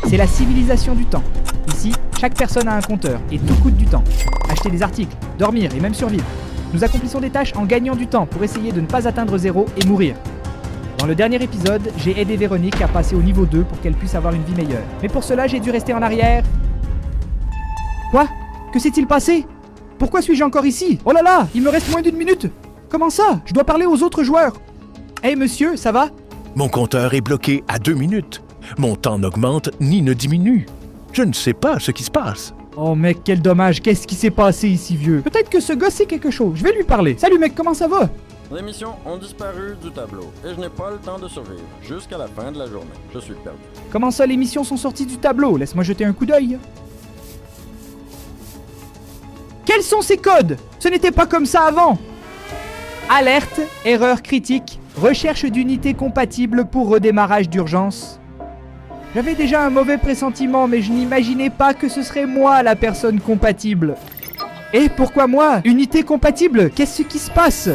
C'est la civilisation du temps. Ici, chaque personne a un compteur et tout coûte du temps. Acheter des articles, dormir et même survivre. Nous accomplissons des tâches en gagnant du temps pour essayer de ne pas atteindre 0 et mourir. Dans le dernier épisode, j'ai aidé Véronique à passer au niveau 2 pour qu'elle puisse avoir une vie meilleure. Mais pour cela, j'ai dû rester en arrière. Quoi ? Que s'est-il passé ? Pourquoi suis-je encore ici ? Oh là là, il me reste moins d'1 minute. Comment ça ? Je dois parler aux autres joueurs. Hey monsieur, ça va ? Mon compteur est bloqué à 2 minutes. Mon temps n'augmente ni ne diminue. Je ne sais pas ce qui se passe. Oh mec, quel dommage, qu'est-ce qui s'est passé ici vieux ? Peut-être que ce gosse sait quelque chose, je vais lui parler. Salut mec, comment ça va ? Les missions ont disparu du tableau et je n'ai pas le temps de survivre jusqu'à la fin de la journée. Je suis perdu. Comment ça les missions sont sorties du tableau ? Laisse-moi jeter un coup d'œil. Quels sont ces codes ? Ce n'était pas comme ça avant. Alerte, erreur critique, recherche d'unités compatibles pour redémarrage d'urgence. J'avais déjà un mauvais pressentiment, mais je n'imaginais pas que ce serait moi la personne compatible. Et pourquoi moi ? Unité compatible ? Qu'est-ce qui se passe ?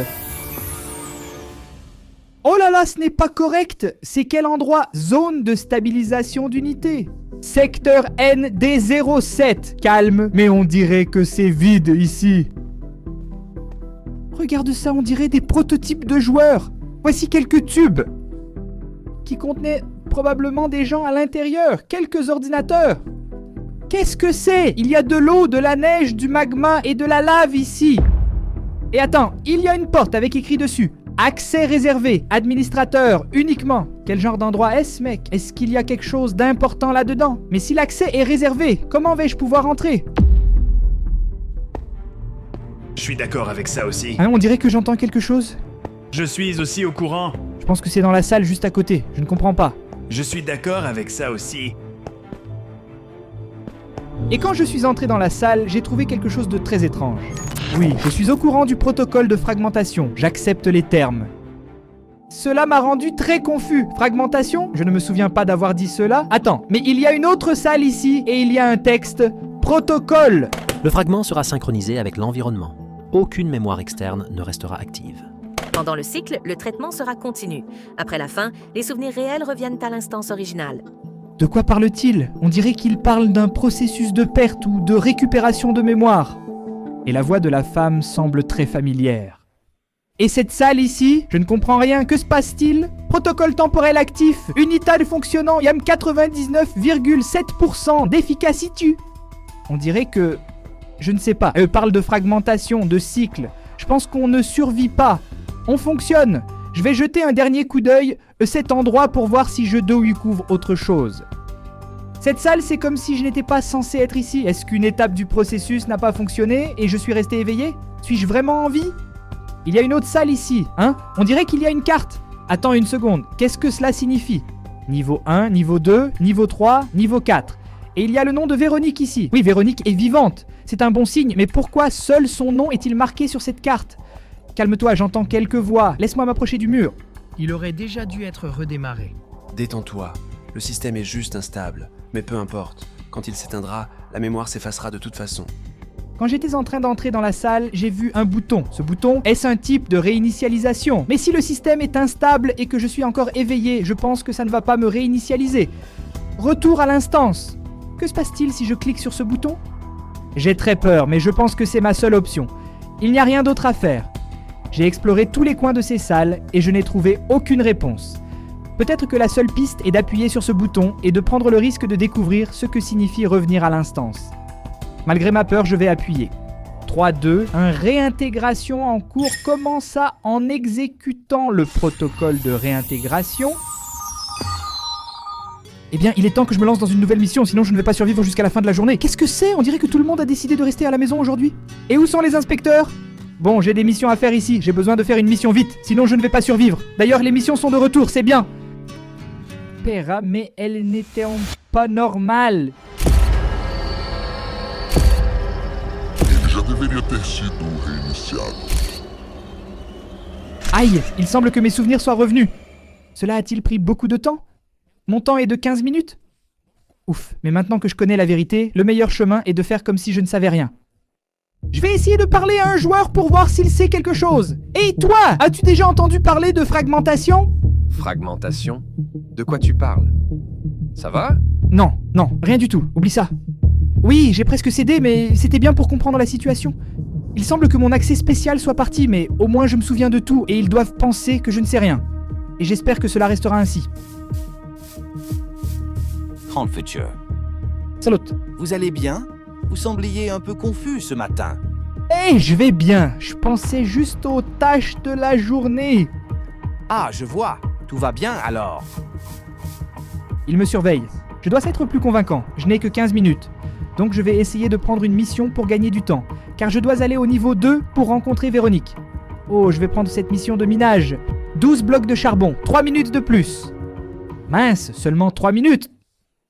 Oh là là, ce n'est pas correct. C'est quel endroit ? Zone de stabilisation d'unité. Secteur ND07. Calme, mais on dirait que c'est vide ici. Regarde ça, on dirait des prototypes de joueurs. Voici quelques tubes qui contenaient probablement des gens à l'intérieur, quelques ordinateurs. Qu'est-ce que c'est ? Il y a de l'eau, de la neige, du magma et de la lave ici. Et attends, il y a une porte avec écrit dessus. Accès réservé, administrateur, uniquement. Quel genre d'endroit est-ce, mec ? Est-ce qu'il y a quelque chose d'important là-dedans ? Mais si l'accès est réservé, comment vais-je pouvoir entrer ? Je suis d'accord avec ça aussi. Hein, on dirait que j'entends quelque chose. Je suis aussi au courant. Je pense que c'est dans la salle juste à côté, je ne comprends pas. Je suis d'accord avec ça aussi. Et quand je suis entré dans la salle, j'ai trouvé quelque chose de très étrange. Oui, je suis au courant du protocole de fragmentation, j'accepte les termes. Cela m'a rendu très confus. Fragmentation ? Je ne me souviens pas d'avoir dit cela. Attends, mais il y a une autre salle ici et il y a un texte. Protocole. Le fragment sera synchronisé avec l'environnement. Aucune mémoire externe ne restera active. Pendant le cycle, le traitement sera continu. Après la fin, les souvenirs réels reviennent à l'instance originale. De quoi parle-t-il ? On dirait qu'il parle d'un processus de perte ou de récupération de mémoire. Et la voix de la femme semble très familière. Et cette salle ici ? Je ne comprends rien, que se passe-t-il ? Protocole temporel actif, unité fonctionnant, YAM 99,7% d'efficacité. On dirait que... Je ne sais pas, elle parle de fragmentation, de cycle. Je pense qu'on ne survit pas. On fonctionne. Je vais jeter un dernier coup d'œil à cet endroit pour voir si je dois y couvre autre chose. Cette salle, c'est comme si je n'étais pas censé être ici. Est-ce qu'une étape du processus n'a pas fonctionné et je suis resté éveillé ? Suis-je vraiment en vie ? Il y a une autre salle ici, hein ? On dirait qu'il y a une carte. Attends une seconde, qu'est-ce que cela signifie ? Niveau 1, niveau 2, niveau 3, niveau 4. Et il y a le nom de Véronique ici. Oui, Véronique est vivante. C'est un bon signe, mais pourquoi seul son nom est-il marqué sur cette carte ? Calme-toi, j'entends quelques voix. Laisse-moi m'approcher du mur. Il aurait déjà dû être redémarré. Détends-toi, le système est juste instable, mais peu importe. Quand il s'éteindra, la mémoire s'effacera de toute façon. Quand j'étais en train d'entrer dans la salle, j'ai vu un bouton. Ce bouton, est-ce un type de réinitialisation ? Mais si le système est instable et que je suis encore éveillé, je pense que ça ne va pas me réinitialiser. Retour à l'instance. Que se passe-t-il si je clique sur ce bouton ? J'ai très peur, mais je pense que c'est ma seule option. Il n'y a rien d'autre à faire. J'ai exploré tous les coins de ces salles et je n'ai trouvé aucune réponse. Peut-être que la seule piste est d'appuyer sur ce bouton et de prendre le risque de découvrir ce que signifie revenir à l'instance. Malgré ma peur, je vais appuyer. 3, 2, 1, réintégration en cours. Comment ça ? En exécutant le protocole de réintégration. Eh bien, il est temps que je me lance dans une nouvelle mission, sinon je ne vais pas survivre jusqu'à la fin de la journée. Qu'est-ce que c'est ? On dirait que tout le monde a décidé de rester à la maison aujourd'hui. Et où sont les inspecteurs ? Bon, j'ai des missions à faire ici, j'ai besoin de faire une mission vite, sinon je ne vais pas survivre. D'ailleurs, les missions sont de retour, c'est bien. Pera, mais elle n'était pas normale. Ele já deveria ter sido reiniciado. Aïe, il semble que mes souvenirs soient revenus. Cela a-t-il pris beaucoup de temps ? Mon temps est de 15 minutes ? Ouf, mais maintenant que je connais la vérité, le meilleur chemin est de faire comme si je ne savais rien. Je vais essayer de parler à un joueur pour voir s'il sait quelque chose. Et toi, as-tu déjà entendu parler de fragmentation ? Fragmentation? De quoi tu parles? Ça va? Non, rien du tout, oublie ça. Oui, j'ai presque cédé, mais c'était bien pour comprendre la situation. Il semble que mon accès spécial soit parti, mais au moins je me souviens de tout, et ils doivent penser que je ne sais rien. Et j'espère que cela restera ainsi. Handfuture. Salut. Vous allez bien? Vous sembliez un peu confus ce matin. Je vais bien. Je pensais juste aux tâches de la journée. Ah, je vois. Tout va bien alors. Il me surveille. Je dois être plus convaincant. Je n'ai que 15 minutes. Donc je vais essayer de prendre une mission pour gagner du temps. Car je dois aller au niveau 2 pour rencontrer Véronique. Oh, je vais prendre cette mission de minage. 12 blocs de charbon. 3 minutes de plus. Mince, seulement 3 minutes.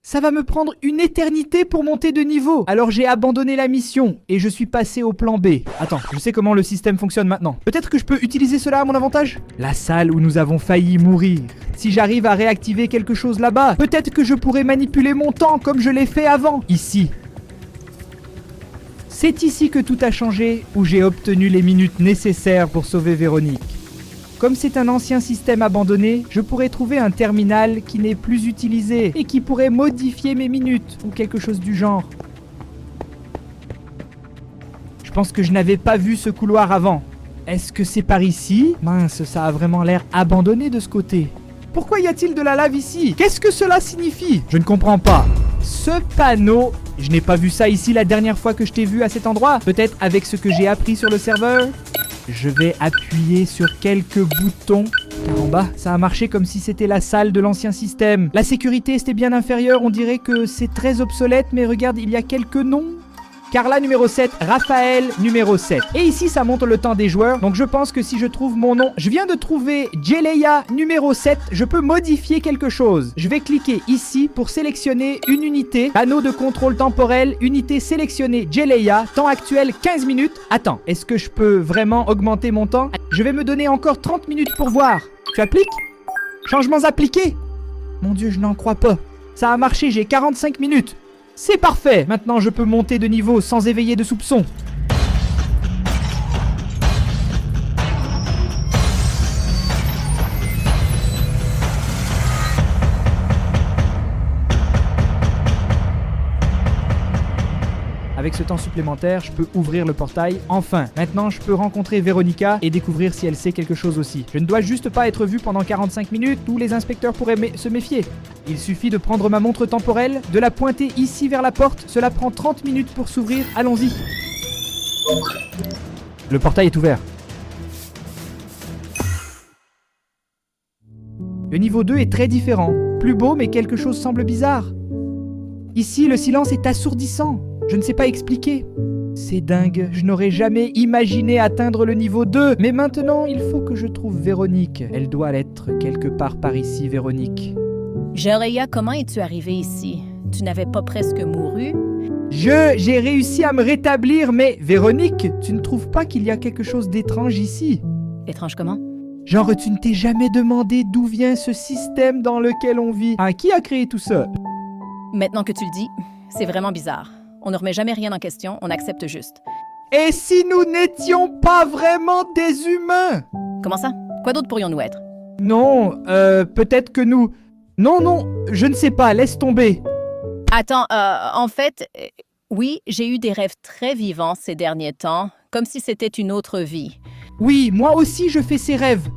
Ça va me prendre une éternité pour monter de niveau. Alors j'ai abandonné la mission et je suis passé au plan B. Attends, je sais comment le système fonctionne maintenant. Peut-être que je peux utiliser cela à mon avantage? La salle où nous avons failli mourir. Si j'arrive à réactiver quelque chose là-bas, peut-être que je pourrais manipuler mon temps comme je l'ai fait avant. Ici. C'est ici que tout a changé, où j'ai obtenu les minutes nécessaires pour sauver Véronique. Comme c'est un ancien système abandonné, je pourrais trouver un terminal qui n'est plus utilisé et qui pourrait modifier mes minutes ou quelque chose du genre. Je pense que je n'avais pas vu ce couloir avant. Est-ce que c'est par ici? Mince, ça a vraiment l'air abandonné de ce côté. Pourquoi y a-t-il de la lave ici? Qu'est-ce que cela signifie? Je ne comprends pas. Ce panneau, je n'ai pas vu ça ici la dernière fois que je t'ai vu à cet endroit. Peut-être avec ce que j'ai appris sur le serveur? Je vais appuyer sur quelques boutons. Car en bas, ça a marché comme si c'était la salle de l'ancien système. La sécurité était bien inférieure, on dirait que c'est très obsolète, mais regarde, il y a quelques noms. Carla numéro 7, Raphaël numéro 7. Et ici, ça montre le temps des joueurs, donc je pense que si je trouve mon nom... Je viens de trouver Jeleia numéro 7, je peux modifier quelque chose. Je vais cliquer ici pour sélectionner une unité. Panneau de contrôle temporel, unité sélectionnée Jeleia, temps actuel 15 minutes. Attends, est-ce que je peux vraiment augmenter mon temps? Je vais me donner encore 30 minutes pour voir. Tu appliques? Changements appliqués? Mon Dieu, je n'en crois pas. Ça a marché, j'ai 45 minutes. C'est parfait! Maintenant je peux monter de niveau sans éveiller de soupçons. Avec ce temps supplémentaire, je peux ouvrir le portail. Enfin, maintenant je peux rencontrer Véronica et découvrir si elle sait quelque chose aussi. Je ne dois juste pas être vu pendant 45 minutes où les inspecteurs pourraient se méfier. Il suffit de prendre ma montre temporelle, de la pointer ici vers la porte. Cela prend 30 minutes pour s'ouvrir. Allons-y. Le portail est ouvert. Le niveau 2 est très différent. Plus beau, mais quelque chose semble bizarre. Ici, le silence est assourdissant. Je ne sais pas expliquer. C'est dingue, je n'aurais jamais imaginé atteindre le niveau 2. Mais maintenant, il faut que je trouve Véronique. Elle doit être quelque part par ici, Véronique. Jeleia, comment es-tu arrivé ici? Tu n'avais pas presque mouru? J'ai réussi à me rétablir, mais Véronique, tu ne trouves pas qu'il y a quelque chose d'étrange ici? Étrange comment? Genre, tu ne t'es jamais demandé d'où vient ce système dans lequel on vit? Qui a créé tout ça? Maintenant que tu le dis, c'est vraiment bizarre. On ne remet jamais rien en question, on accepte juste. Et si nous n'étions pas vraiment des humains? Comment ça? Quoi d'autre pourrions-nous être? Non, peut-être que nous... Non, je ne sais pas, laisse tomber. Attends, en fait, oui, j'ai eu des rêves très vivants ces derniers temps, comme si c'était une autre vie. Oui, moi aussi je fais ces rêves.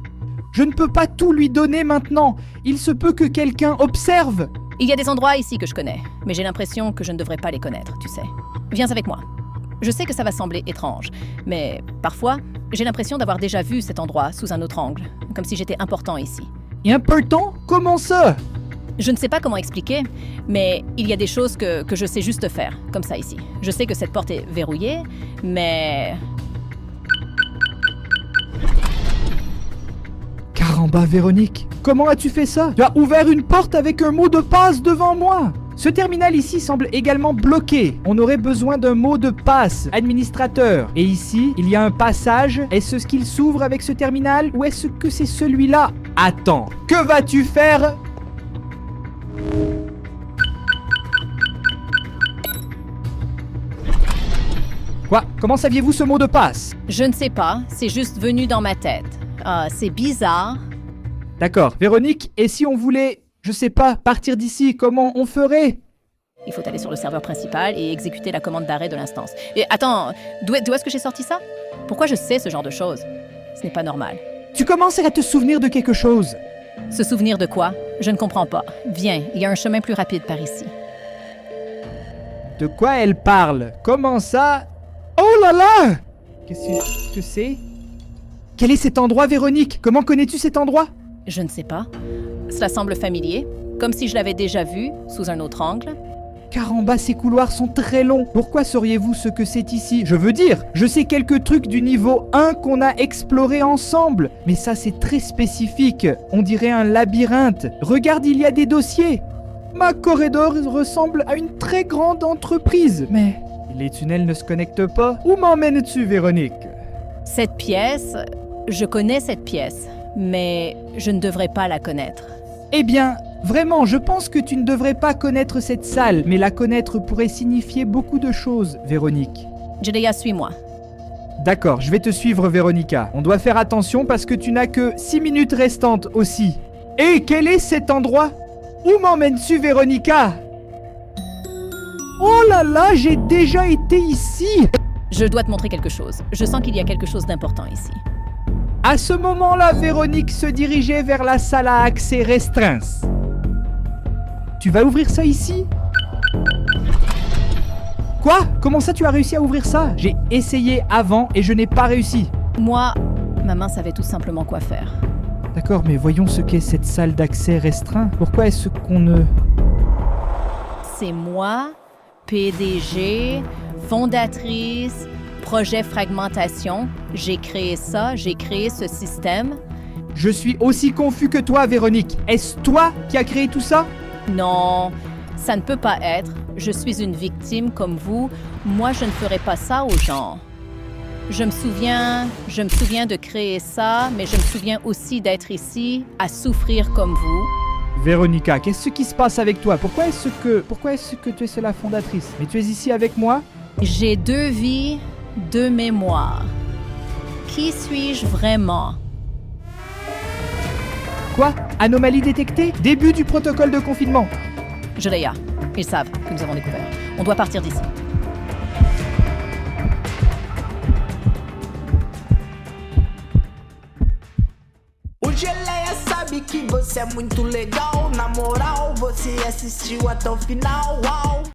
Je ne peux pas tout lui donner maintenant. Il se peut que quelqu'un observe. Il y a des endroits ici que je connais, mais j'ai l'impression que je ne devrais pas les connaître, tu sais. Viens avec moi. Je sais que ça va sembler étrange, mais parfois, j'ai l'impression d'avoir déjà vu cet endroit sous un autre angle, comme si j'étais important ici. Important? Comment ça? Je ne sais pas comment expliquer, mais il y a des choses que je sais juste faire, comme ça ici. Je sais que cette porte est verrouillée, mais... Caramba, Véronique, comment as-tu fait ça? Tu as ouvert une porte avec un mot de passe devant moi. Ce terminal ici semble également bloqué. On aurait besoin d'un mot de passe, administrateur. Et ici, il y a un passage. Est-ce qu'il s'ouvre avec ce terminal ou est-ce que c'est celui-là? Attends, que vas-tu faire? Quoi? Comment saviez-vous ce mot de passe? Je ne sais pas, c'est juste venu dans ma tête. C'est bizarre. D'accord. Véronique, et si on voulait, je sais pas, partir d'ici, comment on ferait? Il faut aller sur le serveur principal et exécuter la commande d'arrêt de l'instance. Et attends, d'où est-ce que j'ai sorti ça? Pourquoi je sais ce genre de choses? Ce n'est pas normal. Tu commences à te souvenir de quelque chose. Se souvenir de quoi? Je ne comprends pas. Viens, il y a un chemin plus rapide par ici. De quoi elle parle? Comment ça? Oh là là! Qu'est-ce que c'est? Quel est cet endroit, Véronique? Comment connais-tu cet endroit? Je ne sais pas. Cela semble familier, comme si je l'avais déjà vu, sous un autre angle. Car en bas, ces couloirs sont très longs. Pourquoi sauriez-vous ce que c'est ici? Je veux dire, je sais quelques trucs du niveau 1 qu'on a exploré ensemble. Mais ça, c'est très spécifique. On dirait un labyrinthe. Regarde, il y a des dossiers. Ma corridor ressemble à une très grande entreprise. Mais les tunnels ne se connectent pas. Où m'emmènes-tu, Véronique? Cette pièce, je connais cette pièce, mais je ne devrais pas la connaître. Eh bien, vraiment, je pense que tu ne devrais pas connaître cette salle, mais la connaître pourrait signifier beaucoup de choses, Véronique. Jedediah, suis-moi. D'accord, je vais te suivre, Véronica. On doit faire attention parce que tu n'as que 6 minutes restantes aussi. Et quel est cet endroit? Où m'emmènes-tu, Véronica? Oh là là, j'ai déjà été ici! Je dois te montrer quelque chose. Je sens qu'il y a quelque chose d'important ici. À ce moment-là, Véronique se dirigeait vers la salle à accès restreint. Tu vas ouvrir ça ici? Quoi? Comment ça tu as réussi à ouvrir ça? J'ai essayé avant et je n'ai pas réussi. Moi, ma main savait tout simplement quoi faire. D'accord, mais voyons ce qu'est cette salle d'accès restreint. Pourquoi est-ce qu'on ne... C'est moi, PDG, fondatrice, projet fragmentation. J'ai créé ça, j'ai créé ce système. Je suis aussi confus que toi, Véronique. Est-ce toi qui as créé tout ça? Non, ça ne peut pas être. Je suis une victime comme vous. Moi, je ne ferai pas ça aux gens. Je me souviens de créer ça, mais je me souviens aussi d'être ici, à souffrir comme vous. Véronica, qu'est-ce qui se passe avec toi? Pourquoi est-ce que tu es la fondatrice? Mais tu es ici avec moi? J'ai 2 vies, 2 mémoires. Qui suis-je vraiment? Quoi? Anomalie détectée? Début du protocole de confinement. Jedediah, ils savent que nous avons découvert. On doit partir d'ici. O Geleia sabe que você é muito legal. Na moral, você assistiu até o final. Uau!